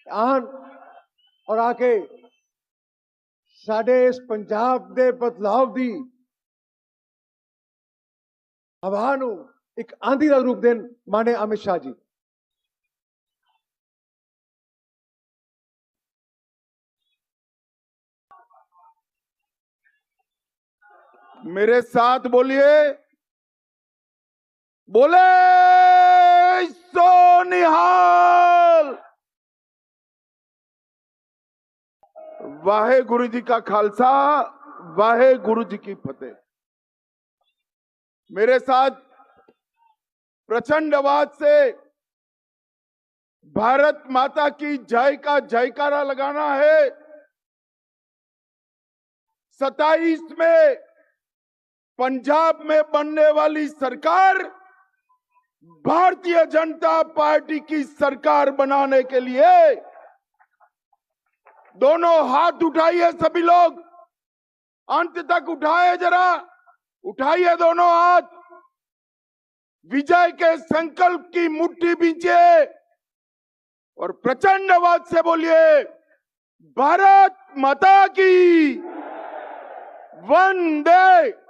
आन और आके साडे इस पंजाब दे बदलाव दी हवा नूं एक आंधी दा रूप देन माने अमित शाह जी। मेरे साथ बोलिए, बोले सोनिहाल। वाहे गुरु जी का खालसा, वाहे गुरु जी की फतेह। मेरे साथ प्रचंड आवाज से भारत माता की जय का जयकारा लगाना है। 27 में पंजाब में बनने वाली सरकार भारतीय जनता पार्टी की सरकार बनाने के लिए दोनों हाथ उठाइए। सभी लोग अंत तक उठाए, जरा उठाइए दोनों हाथ। विजय के संकल्प की मुट्ठी बींचे और प्रचंड आवाज से बोलिए, भारत माता की वंदे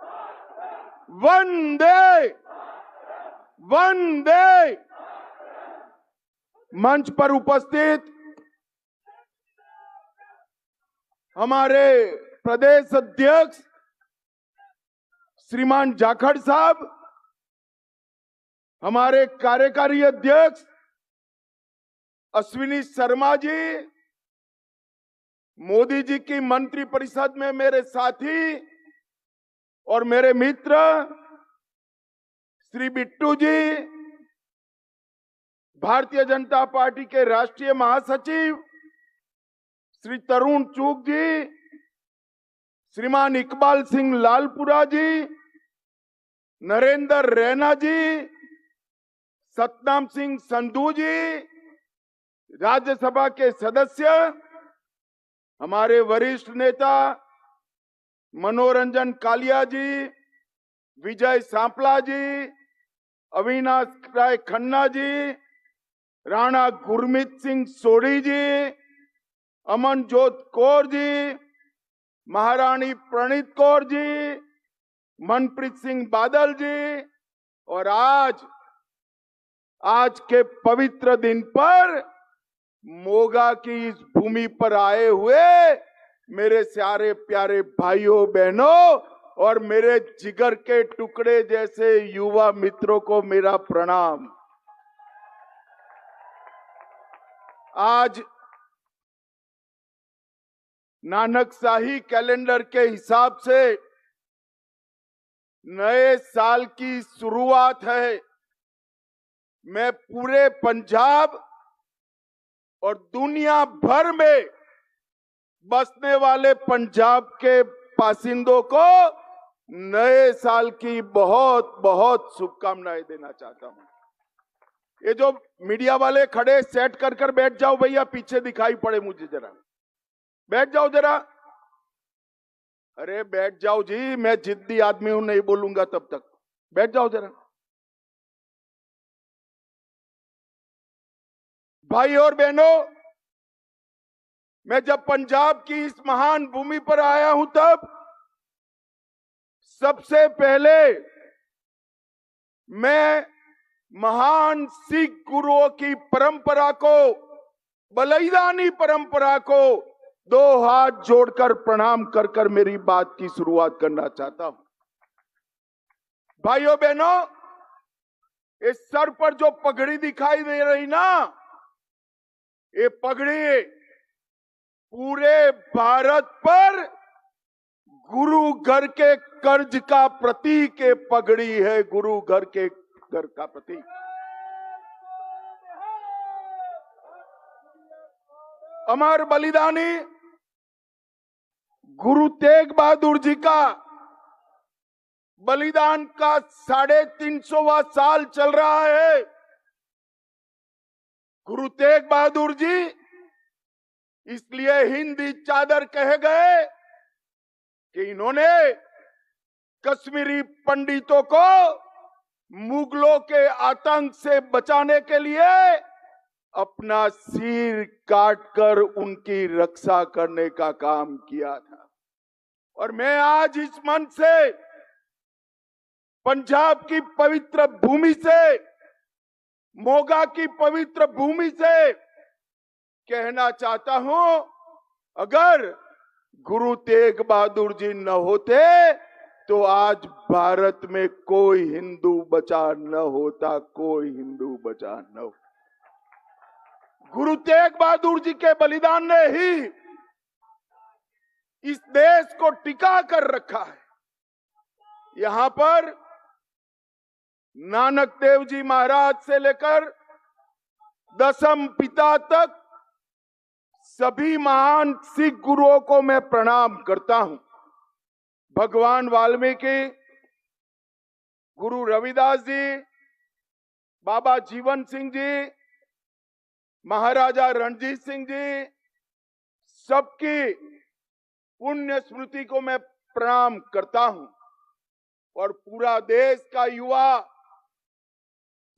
वंदे वंदे। मंच पर उपस्थित हमारे प्रदेश अध्यक्ष श्रीमान जाखड़ साहब, हमारे कार्यकारी अध्यक्ष अश्विनी शर्मा जी, मोदी जी की मंत्री परिषद में मेरे साथी और मेरे मित्र श्री बिट्टू जी, भारतीय जनता पार्टी के राष्ट्रीय महासचिव श्री तरुण चूग जी, श्रीमान इकबाल सिंह लालपुरा जी, नरेंद्र रैना जी, सतनाम सिंह संधू जी, राज्यसभा के सदस्य, हमारे वरिष्ठ नेता मनोरंजन कालिया जी, विजय सांपला जी, अविनाश राय खन्ना जी, राणा गुरमीत सिंह सोढ़ी जी, अमनजोत कौर जी, महारानी प्रणीत कौर जी, मनप्रीत सिंह बादल जी, और आज के पवित्र दिन पर मोगा की इस भूमि पर आए हुए मेरे सारे प्यारे भाइयों बहनों और मेरे जिगर के टुकड़े जैसे युवा मित्रों को मेरा प्रणाम। आज नानकशाही कैलेंडर के हिसाब से नए साल की शुरुआत है। मैं पूरे पंजाब और दुनिया भर में बसने वाले पंजाब के बासिंदों को नए साल की बहुत बहुत शुभकामनाएं देना चाहता हूं। ये जो मीडिया वाले खड़े सेट कर बैठ जाओ भैया, पीछे दिखाई पड़े मुझे, जरा बैठ जाओ जरा। अरे बैठ जाओ जी, मैं जिद्दी आदमी हूं, नहीं बोलूंगा तब तक। बैठ जाओ जरा। भाई और बहनों, मैं जब पंजाब की इस महान भूमि पर आया हूं तब सबसे पहले मैं महान सिख गुरुओं की परंपरा को, बलिदानी परंपरा को दो हाथ जोड़कर प्रणाम कर मेरी बात की शुरुआत करना चाहता हूं। भाइयों बहनों, इस सर पर जो पगड़ी दिखाई दे रही ना, ये पगड़ी पूरे भारत पर गुरु घर के कर्ज का प्रतीक है। पगड़ी है गुरु घर का प्रतीक। अमर बलिदानी गुरु तेग बहादुर जी का बलिदान का 350वां साल चल रहा है। गुरु तेग बहादुर जी इसलिए हिंदी चादर कहे गए कि इन्होंने कश्मीरी पंडितों को मुगलों के आतंक से बचाने के लिए अपना सिर काटकर उनकी रक्षा करने का काम किया था। और मैं आज इस मंच से, पंजाब की पवित्र भूमि से, मोगा की पवित्र भूमि से कहना चाहता हूं, अगर गुरु तेग बहादुर जी न होते तो आज भारत में कोई हिंदू बचा न होता, कोई हिंदू बचा न होता। गुरु तेग बहादुर जी के बलिदान ने ही इस देश को टिका कर रखा है। यहां पर नानक देव जी महाराज से लेकर दसम पिता तक सभी महान सिख गुरुओं को मैं प्रणाम करता हूं। भगवान वाल्मीकि, गुरु रविदास जी, बाबा जीवन सिंह जी, महाराजा रणजीत सिंह जी, सबकी पुण्य स्मृति को मैं प्रणाम करता हूं। और पूरा देश का युवा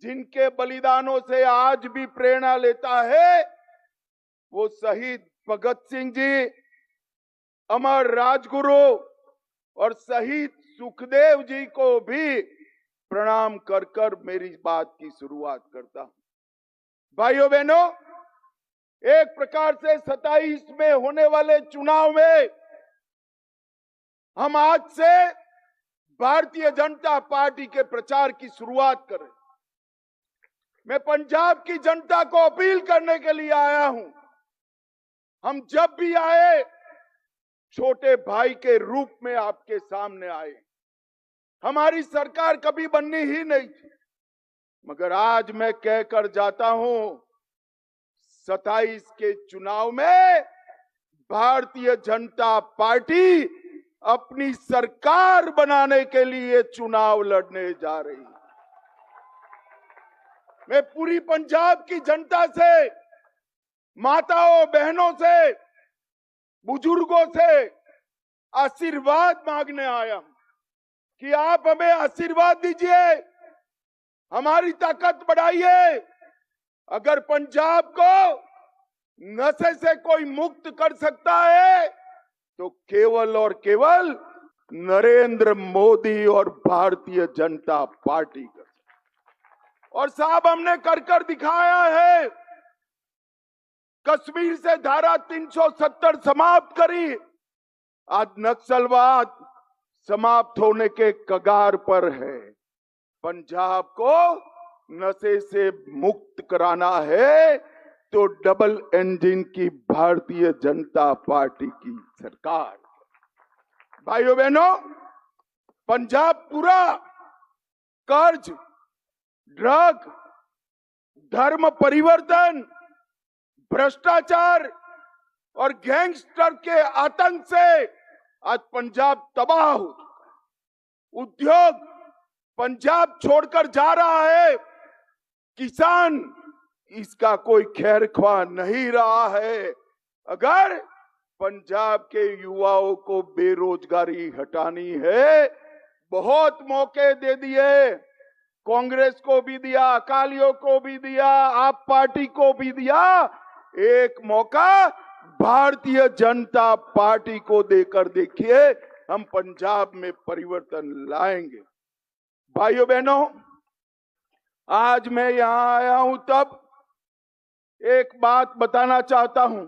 जिनके बलिदानों से आज भी प्रेरणा लेता है, वो शहीद भगत सिंह जी, अमर राजगुरु और शहीद सुखदेव जी को भी प्रणाम कर कर मेरी बात की शुरुआत करता हूं। भाइयों बहनों, एक प्रकार से 27 में होने वाले चुनाव में हम आज से भारतीय जनता पार्टी के प्रचार की शुरुआत करें। मैं पंजाब की जनता को अपील करने के लिए आया हूं। हम जब भी आए, छोटे भाई के रूप में आपके सामने आए। हमारी सरकार कभी बननी ही नहीं थी, मगर आज मैं कहकर जाता हूं, 27 के चुनाव में भारतीय जनता पार्टी अपनी सरकार बनाने के लिए चुनाव लड़ने जा रही है। मैं पूरी पंजाब की जनता से, माताओं बहनों से, बुजुर्गों से आशीर्वाद मांगने आया हूं कि आप हमें आशीर्वाद दीजिए, हमारी ताकत बढ़ाइए। अगर पंजाब को नशे से कोई मुक्त कर सकता है तो केवल और केवल नरेंद्र मोदी और भारतीय जनता पार्टी कर। और साहब, हमने कर दिखाया है। कश्मीर से धारा 370 समाप्त करी, आज नक्सलवाद समाप्त होने के कगार पर है। पंजाब को नशे से मुक्त कराना है तो डबल इंजन की भारतीय जनता पार्टी की सरकार। भाइयों बहनों, पंजाब पूरा कर्ज, ड्रग, धर्म परिवर्तन, भ्रष्टाचार और गैंगस्टर के आतंक से आज पंजाब तबाह हो चुका। उद्योग पंजाब छोड़कर जा रहा है। किसान इसका कोई खैर ख्वाह नहीं रहा है। अगर पंजाब के युवाओं को बेरोजगारी हटानी है, बहुत मौके दे दिए, कांग्रेस को भी दिया, अकालियों को भी दिया, आप पार्टी को भी दिया। एक मौका भारतीय जनता पार्टी को देकर देखिए, हम पंजाब में परिवर्तन लाएंगे। भाइयों बहनों, आज मैं यहां आया हूं तब एक बात बताना चाहता हूं।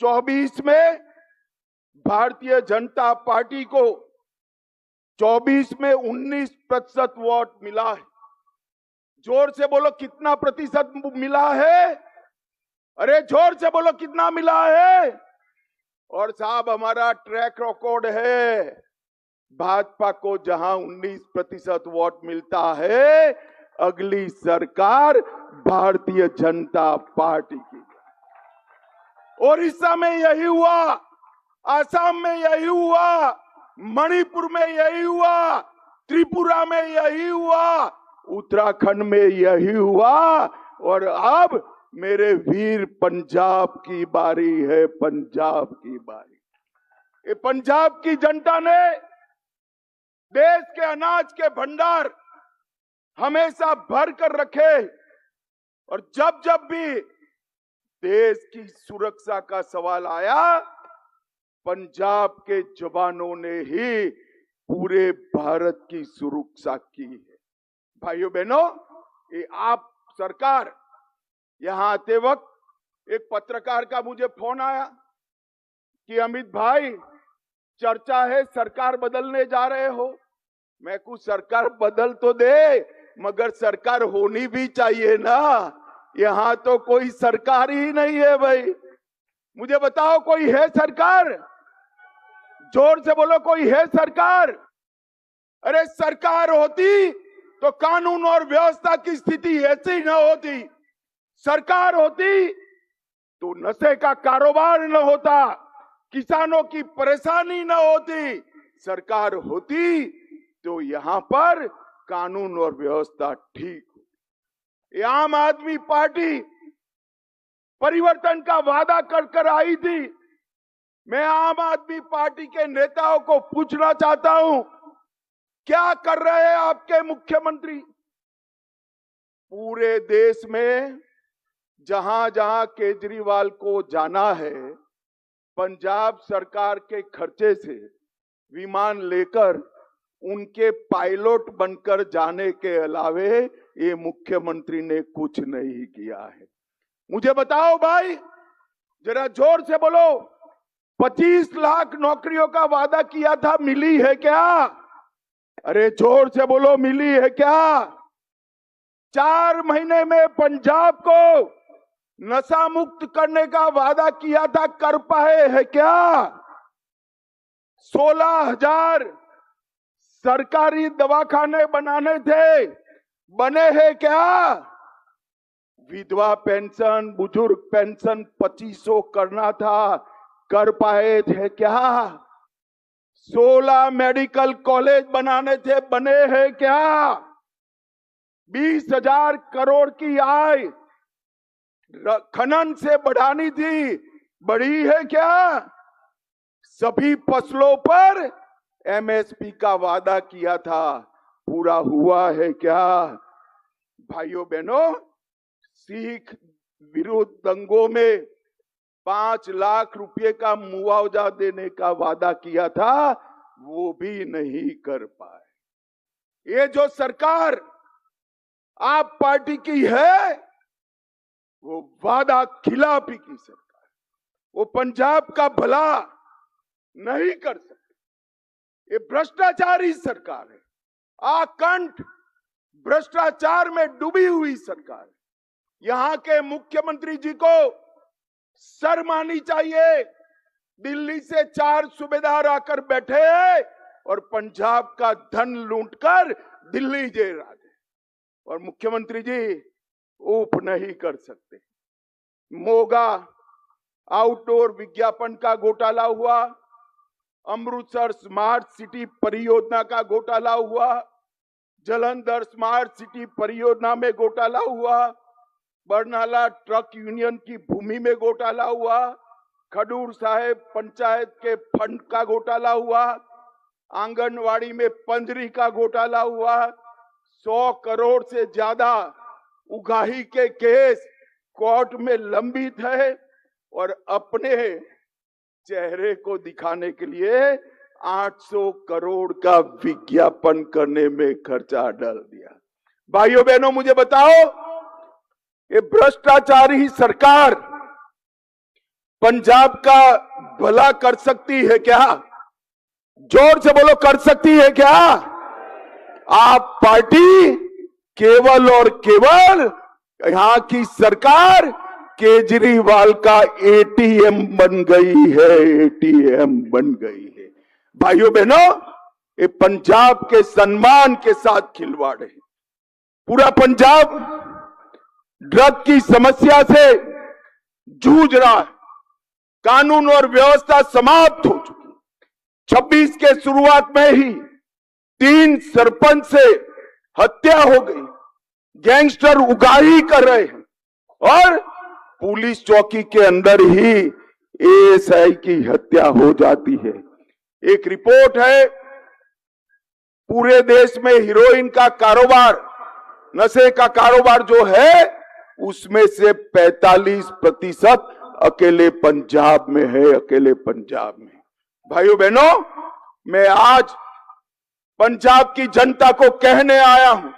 24 में भारतीय जनता पार्टी को 24 में 19% वोट मिला है। जोर से बोलो, कितना प्रतिशत मिला है? अरे जोर से बोलो, कितना मिला है? और साहब, हमारा ट्रैक रिकॉर्ड है, भाजपा को जहां 19% वोट मिलता है, अगली सरकार भारतीय जनता पार्टी की। ओडिशा में यही हुआ, आसाम में यही हुआ, मणिपुर में यही हुआ, त्रिपुरा में यही हुआ, उत्तराखंड में यही हुआ। और अब मेरे वीर, पंजाब की बारी है, पंजाब की बारी। ये पंजाब की जनता ने देश के अनाज के भंडार हमेशा भर कर रखे। और जब जब भी देश की सुरक्षा का सवाल आया, पंजाब के जवानों ने ही पूरे भारत की सुरक्षा की है। भाइयों बहनों, ये आप सरकार, यहां आते वक्त एक पत्रकार का मुझे फोन आया कि अमित भाई, चर्चा है सरकार बदलने जा रहे हो। मैं कुछ सरकार बदल तो दे, मगर सरकार होनी भी चाहिए ना। यहां तो कोई सरकार ही नहीं है भाई। मुझे बताओ, कोई है सरकार? जोर से बोलो, कोई है सरकार? अरे सरकार होती तो कानून और व्यवस्था की स्थिति ऐसी न होती। सरकार होती तो नशे का कारोबार न होता, किसानों की परेशानी न होती। सरकार होती तो यहां पर कानून और व्यवस्था ठीक होती। आम आदमी पार्टी परिवर्तन का वादा कर आई थी। मैं आम आदमी पार्टी के नेताओं को पूछना चाहता हूं, क्या कर रहे हैं आपके मुख्यमंत्री? पूरे देश में जहां जहां केजरीवाल को जाना है, पंजाब सरकार के खर्चे से विमान लेकर उनके पायलट बनकर जाने के अलावे ये मुख्यमंत्री ने कुछ नहीं किया है। मुझे बताओ भाई, जरा जोर से बोलो, 25 लाख नौकरियों का वादा किया था, मिली है क्या? अरे जोर से बोलो, मिली है क्या? 4 महीने में पंजाब को नशा मुक्त करने का वादा किया था, कर पाए है क्या? 16,000 सरकारी दवाखाने बनाने थे, बने हैं क्या? विधवा पेंशन, बुजुर्ग पेंशन 2500 करना था, कर पाए थे क्या? 16 मेडिकल कॉलेज बनाने थे, बने हैं क्या? 20,000 करोड़ की आय खनन से बढ़ानी थी, बढ़ी है क्या? सभी फसलों पर एमएसपी का वादा किया था, पूरा हुआ है क्या? भाइयों बहनों, सिख विरोध दंगों में 5 लाख रुपए का मुआवजा देने का वादा किया था, वो भी नहीं कर पाए। ये जो सरकार आप पार्टी की है, वो वादा खिलाफी की सरकार, वो पंजाब का भला नहीं कर सकती। ये भ्रष्टाचारी सरकार है, आकंठ भ्रष्टाचार में डूबी हुई सरकार। यहां के मुख्यमंत्री जी को शर्म आनी चाहिए। दिल्ली से 4 सूबेदार आकर बैठे हैं और पंजाब का धन लूटकर दिल्ली जेल आ गए, और मुख्यमंत्री जी ऊप नहीं कर सकते। मोगा आउटडोर विज्ञापन का घोटाला हुआ, अमृतसर स्मार्ट सिटी परियोजना का घोटाला हुआ, जलंधर स्मार्ट सिटी परियोजना में घोटाला हुआ, बरनाला ट्रक यूनियन की भूमि में घोटाला हुआ, खडूर साहेब पंचायत के फंड का घोटाला हुआ, आंगनवाड़ी में पंजरी का घोटाला हुआ, 100 करोड़ से ज्यादा उगाही के केस कोर्ट में लंबित है, और अपने चेहरे को दिखाने के लिए 800 करोड़ का विज्ञापन करने में खर्चा डाल दिया। भाइयों बहनों, मुझे बताओ, ये भ्रष्टाचारी सरकार पंजाब का भला कर सकती है क्या? जोर से बोलो, कर सकती है क्या? आप पार्टी केवल और केवल यहां की सरकार केजरीवाल का एटीएम बन गई है, एटीएम बन गई है। भाइयों बहनों, ये पंजाब के सम्मान के साथ खिलवाड़ है। पूरा पंजाब ड्रग की समस्या से जूझ रहा है, कानून और व्यवस्था समाप्त हो चुकी। 26 के शुरुआत में ही 3 सरपंच से हत्या हो गई, गैंगस्टर उगाही कर रहे हैं, और पुलिस चौकी के अंदर ही एएसआई की हत्या हो जाती है। एक रिपोर्ट है, पूरे देश में हीरोइन का कारोबार, नशे का कारोबार जो है, उसमें से 45% अकेले पंजाब में है, अकेले पंजाब में। भाइयों बहनों, मैं आज पंजाब की जनता को कहने आया हूं,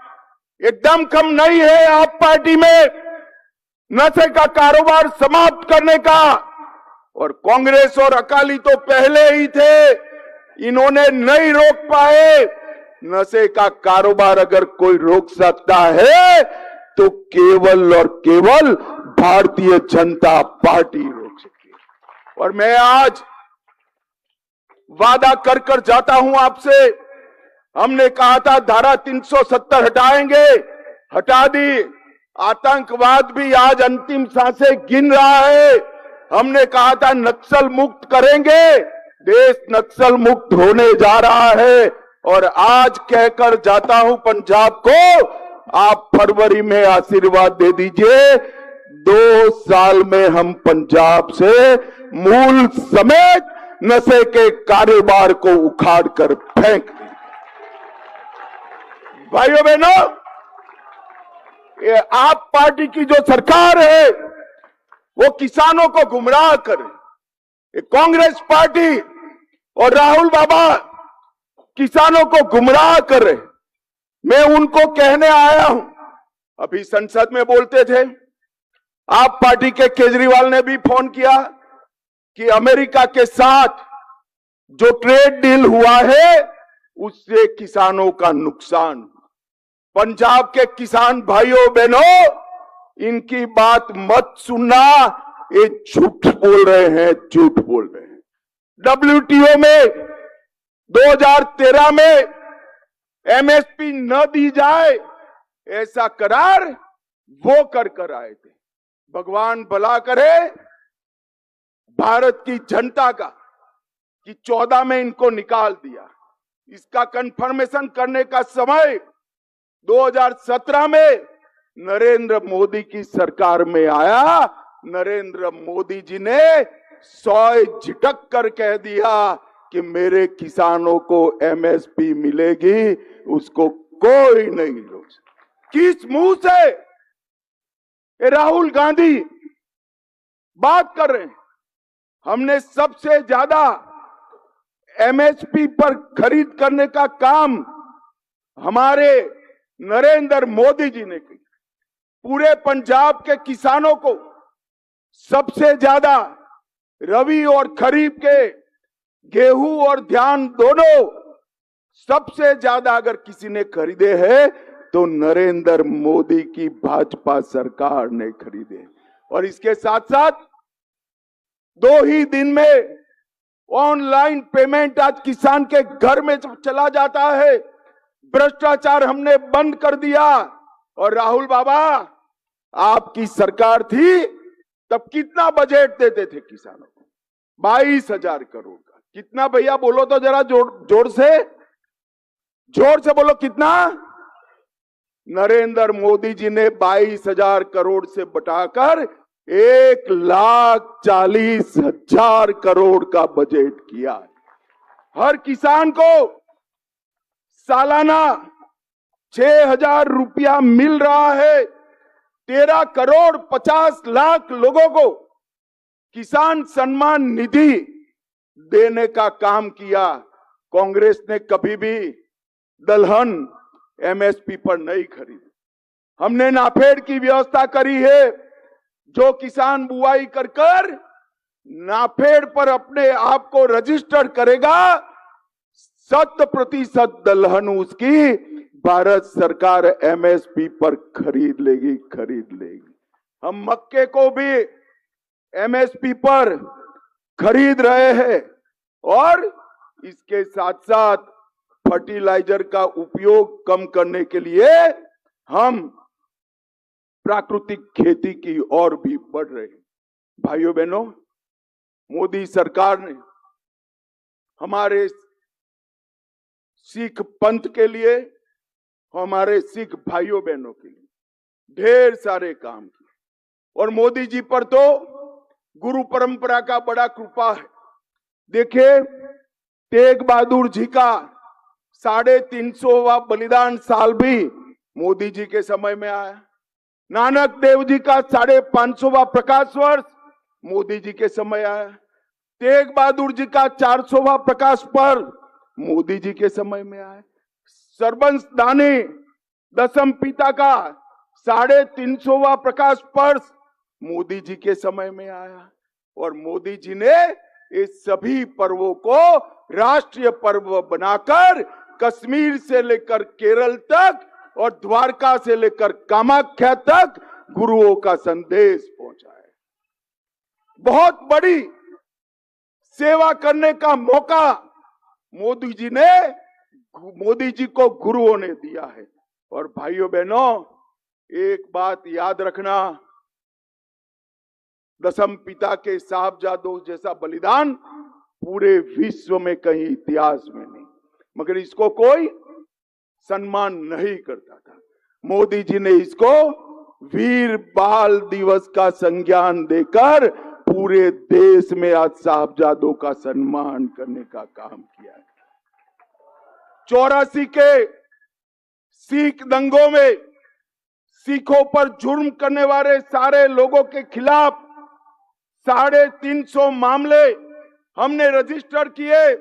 एकदम कम नहीं है आप पार्टी में नशे का कारोबार समाप्त करने का। और कांग्रेस और अकाली तो पहले ही थे, इन्होंने नहीं रोक पाए। नशे का कारोबार अगर कोई रोक सकता है तो केवल और केवल भारतीय जनता पार्टी रोक सकती है। और मैं आज वादा कर कर जाता हूं आपसे, हमने कहा था धारा 370 हटाएंगे, हटा दी। आतंकवाद भी आज अंतिम सांसें गिन रहा है। हमने कहा था नक्सल मुक्त करेंगे, देश नक्सल मुक्त होने जा रहा है। और आज कहकर जाता हूं पंजाब को, आप फरवरी में आशीर्वाद दे दीजिए, 2 साल में हम पंजाब से मूल समेत नशे के कारोबार को उखाड़ कर फेंक देंगे। भाइयों बहनों, ये आप पार्टी की जो सरकार है वो किसानों को गुमराह करे। ये कांग्रेस पार्टी और राहुल बाबा किसानों को गुमराह करे। मैं उनको कहने आया हूं, अभी संसद में बोलते थे, आप पार्टी के केजरीवाल ने भी फोन किया कि अमेरिका के साथ जो ट्रेड डील हुआ है उससे किसानों का नुकसान। पंजाब के किसान भाइयों बहनों, इनकी बात मत सुनना, ये झूठ बोल रहे हैं, झूठ बोल रहे हैं। WTO में 2013 में MSP न दी जाए ऐसा करार वो कर आए थे। भगवान भला करे भारत की जनता का कि 14 में इनको निकाल दिया। इसका कंफर्मेशन करने का समय 2017 में नरेंद्र मोदी की सरकार में आया। नरेंद्र मोदी जी ने 100 झिटक कर कह दिया कि मेरे किसानों को MSP मिलेगी, उसको कोई नहीं रोक सकता। किस मुंह से ये राहुल गांधी बात कर रहे हैं? हमने सबसे ज्यादा MSP पर खरीद करने का काम हमारे नरेंद्र मोदी जी ने की। पूरे पंजाब के किसानों को सबसे ज्यादा रबी और खरीफ के गेहूं और धान दोनों सबसे ज्यादा अगर किसी ने खरीदे हैं तो नरेंद्र मोदी की भाजपा सरकार ने खरीदे। और इसके साथ साथ 2 ही दिन में ऑनलाइन पेमेंट आज किसान के घर में चला जाता है। भ्रष्टाचार हमने बंद कर दिया। और राहुल बाबा, आपकी सरकार थी तब कितना बजट देते थे किसानों को? 22,000 करोड़ का। कितना भैया बोलो तो जरा जोर से बोलो, कितना? नरेंद्र मोदी जी ने 22,000 करोड़ से बटाकर 1,40,000 करोड़ का बजट किया। हर किसान को सालाना 6,000 रुपया मिल रहा है। 13 करोड़ 50 लाख लोगों को किसान सम्मान निधि देने का काम किया। कांग्रेस ने कभी भी दलहन MSP पर नहीं खरीदी। हमने नाफेड की व्यवस्था करी है, जो किसान बुआई कर नाफेड पर अपने आप को रजिस्टर करेगा, 100% दलहन उसकी भारत सरकार MSP पर खरीद लेगी। हम मक्के को भी MSP पर खरीद रहे हैं। और इसके साथ साथ फर्टिलाइजर का उपयोग कम करने के लिए हम प्राकृतिक खेती की ओर भी बढ़ रहे हैं। भाइयों बहनों, मोदी सरकार ने हमारे सिख पंथ के लिए, हमारे सिख भाइयों बहनों के लिए ढेर सारे काम किए। और मोदी जी पर तो गुरु परंपरा का बड़ा कृपा है। देखिए, तेग बहादुर जी का 350वां बलिदान साल भी मोदी जी के समय में आया। नानक देव जी का 550वां प्रकाश वर्ष मोदी जी के समय आया। तेग बहादुर जी का 400वां प्रकाश पर्व मोदी जी के समय में आया। सरबंस दानी दशम पिता का 350वां प्रकाश पर्व मोदी जी के समय में आया। और मोदी जी ने इस सभी पर्वों को राष्ट्रीय पर्व बनाकर कश्मीर से लेकर केरल तक और द्वारका से लेकर कामाख्या तक गुरुओं का संदेश पहुंचा है। बहुत बड़ी सेवा करने का मौका मोदी जी को गुरुओं ने दिया है। और भाइयों बहनों, एक बात याद रखना, दशम पिता के साहबजादों जैसा बलिदान पूरे विश्व में कहीं इतिहास में नहीं, मगर इसको कोई सम्मान नहीं करता था। मोदी जी ने इसको वीर बाल दिवस का संज्ञान देकर पूरे देश में आज साहबजादों का सम्मान करने का काम किया है। 84 के सिख दंगों में सिखों पर जुर्म करने वाले सारे लोगों के खिलाफ 350 मामले हमने रजिस्टर किए।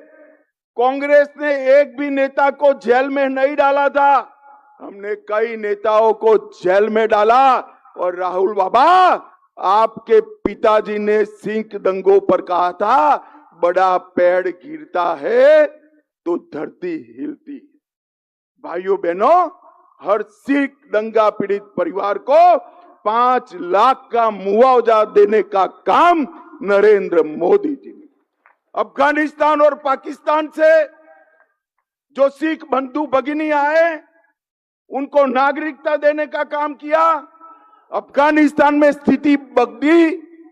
कांग्रेस ने एक भी नेता को जेल में नहीं डाला था, हमने कई नेताओं को जेल में डाला। और राहुल बाबा, आपके पिताजी ने सिख दंगों पर कहा था, बड़ा पेड़ गिरता है तो धरती हिलती। भाइयों बहनों, हर सिख दंगा पीड़ित परिवार को 5 लाख का मुआवजा देने का काम नरेंद्र मोदी जी ने। अफगानिस्तान और पाकिस्तान से जो सिख बंधु भगिनी आए, उनको नागरिकता देने का काम किया। अफगानिस्तान में स्थिति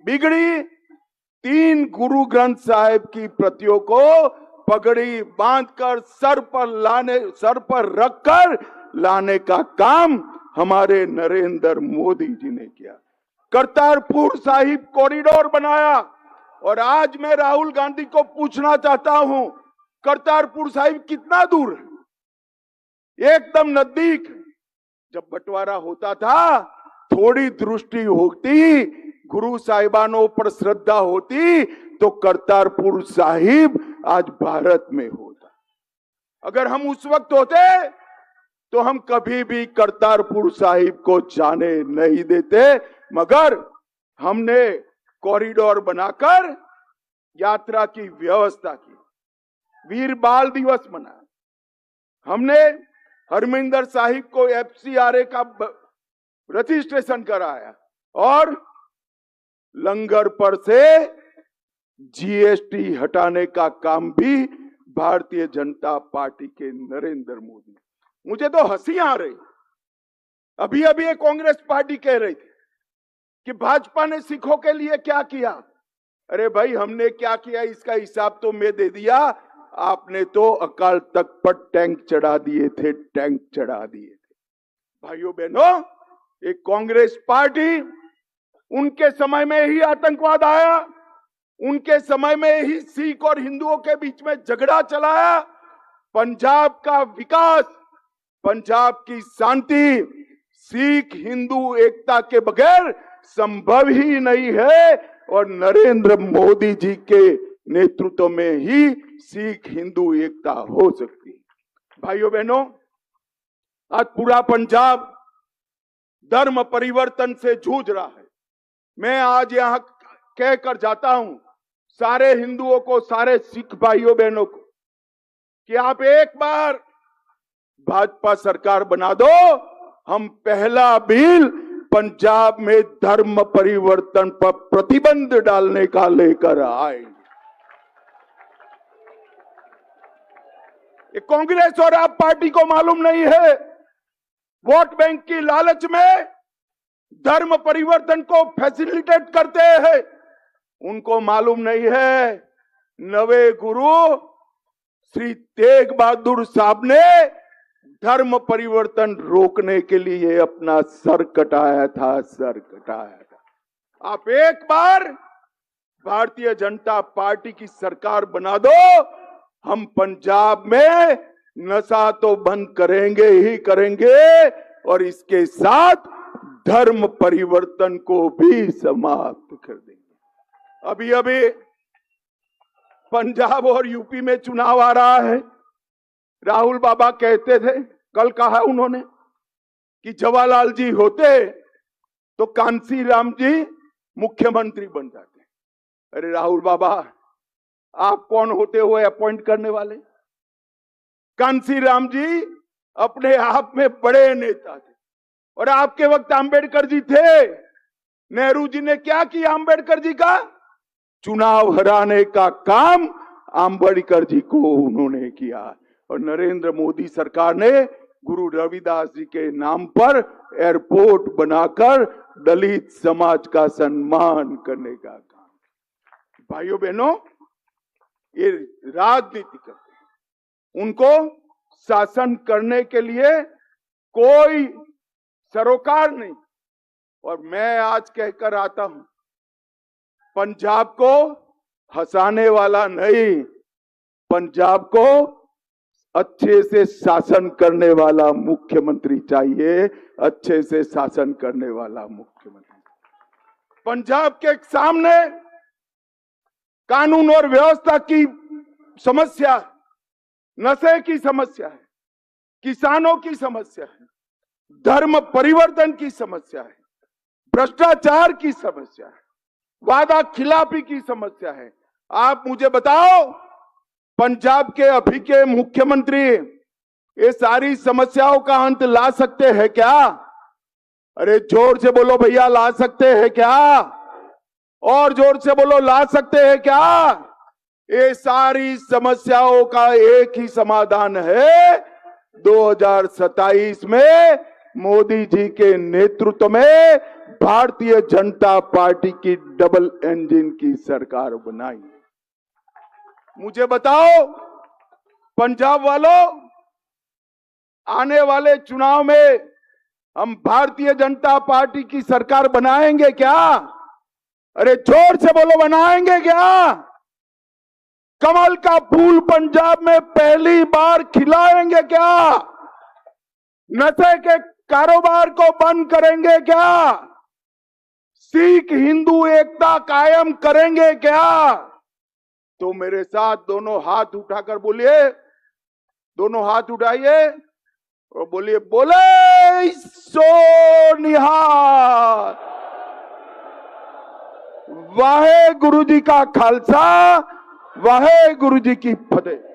बिगड़ी। 3 गुरु ग्रंथ साहिब की प्रतियों को पगड़ी बांधकर सर पर रखकर लाने का काम हमारे नरेंद्र मोदी जी ने किया। करतारपुर साहिब कॉरिडोर बनाया। और आज मैं राहुल गांधी को पूछना चाहता हूं, करतारपुर साहिब कितना दूर है? एकदम नजदीक। जब बंटवारा होता था, थोड़ी दृष्टि होती, गुरु साहिबानों पर श्रद्धा होती, तो करतारपुर साहिब आज भारत में होता। अगर हम उस वक्त होते तो हम कभी भी करतारपुर साहिब को जाने नहीं देते, मगर हमने कॉरिडोर बनाकर यात्रा की व्यवस्था की। वीर बाल दिवस मनाया। हमने हरमिंदर साहिब को FCRA का रजिस्ट्रेशन कराया और लंगर पर से GST हटाने का काम भी भारतीय जनता पार्टी के नरेंद्र मोदी। मुझे तो हंसी आ रही। अभी ये कांग्रेस पार्टी कह रही थी कि भाजपा ने सिखों के लिए क्या किया। अरे भाई, हमने क्या किया इसका हिसाब तो मैं दे दिया। आपने तो अकाल तख्त पर टैंक चढ़ा दिए थे। भाइयों बहनों, एक कांग्रेस पार्टी, उनके समय में ही आतंकवाद आया, उनके समय में ही सिख और हिंदुओं के बीच में झगड़ा चलाया। पंजाब का विकास, पंजाब की शांति सिख हिंदू एकता के बगैर संभव ही नहीं है। और नरेंद्र मोदी जी के नेतृत्व में ही सिख हिंदू एकता हो सकती है। भाइयों बहनों, आज पूरा पंजाब धर्म परिवर्तन से जूझ रहा है। मैं आज यहां कहकर जाता हूं सारे हिंदुओं को, सारे सिख भाइयों बहनों को, कि आप एक बार भाजपा सरकार बना दो, हम पहला बिल पंजाब में धर्म परिवर्तन पर प्रतिबंध डालने का लेकर आएंगे। कांग्रेस और आप पार्टी को मालूम नहीं है, वोट बैंक की लालच में धर्म परिवर्तन को फैसिलिटेट करते हैं। उनको मालूम नहीं है, नवे गुरु श्री तेग बहादुर साहब ने धर्म परिवर्तन रोकने के लिए अपना सर कटाया था। आप एक बार भारतीय जनता पार्टी की सरकार बना दो, हम पंजाब में नशा तो बंद करेंगे ही करेंगे, और इसके साथ धर्म परिवर्तन को भी समाप्त कर देंगे। अभी अभी पंजाब और यूपी में चुनाव आ रहा है। राहुल बाबा कहते थे, कल कहा उन्होंने कि जवाहरलाल जी होते तो कांसी राम जी मुख्यमंत्री बन जाते। अरे राहुल बाबा, आप कौन होते हो अपॉइंट करने वाले? कांसी राम जी अपने आप में बड़े नेता थे और आपके वक्त आंबेडकर जी थे। नेहरू जी ने क्या किया आंबेडकर जी का? चुनाव हराने का काम आंबेडकर जी को उन्होंने किया। और नरेंद्र मोदी सरकार ने गुरु रविदास जी के नाम पर एयरपोर्ट बनाकर दलित समाज का सम्मान करने का काम। भाइयों बहनों, ये राजनीति करते हैं, उनको शासन करने के लिए कोई सरोकार नहीं। और मैं आज कहकर आता हूं, पंजाब को हंसाने वाला नहीं, पंजाब को अच्छे से शासन करने वाला मुख्यमंत्री चाहिए, अच्छे से शासन करने वाला मुख्यमंत्री। पंजाब के सामने कानून और व्यवस्था की समस्या, नशे की समस्या है, किसानों की समस्या है, धर्म परिवर्तन की समस्या है, भ्रष्टाचार की समस्या है, वादा खिलाफी की समस्या है। आप मुझे बताओ, पंजाब के अभी के मुख्यमंत्री ये सारी समस्याओं का अंत ला सकते हैं क्या? अरे जोर से बोलो भैया, ला सकते हैं क्या? और जोर से बोलो, ला सकते हैं क्या? ये सारी समस्याओं का एक ही समाधान है, 2027 में मोदी जी के नेतृत्व में भारतीय जनता पार्टी की डबल इंजन की सरकार बनाई। मुझे बताओ पंजाब वालों, आने वाले चुनाव में हम भारतीय जनता पार्टी की सरकार बनाएंगे क्या? अरे जोर से बोलो, बनाएंगे क्या? कमल का फूल पंजाब में पहली बार खिलाएंगे क्या? नशे के कारोबार को बंद करेंगे क्या? सिख हिंदू एकता कायम करेंगे क्या? तो मेरे साथ दोनों हाथ उठाकर बोलिए, दोनों हाथ उठाइए और बोलिए, बोले सो निहाल। वाहे गुरु जी का खालसा, वाहे गुरु जी की फतेह।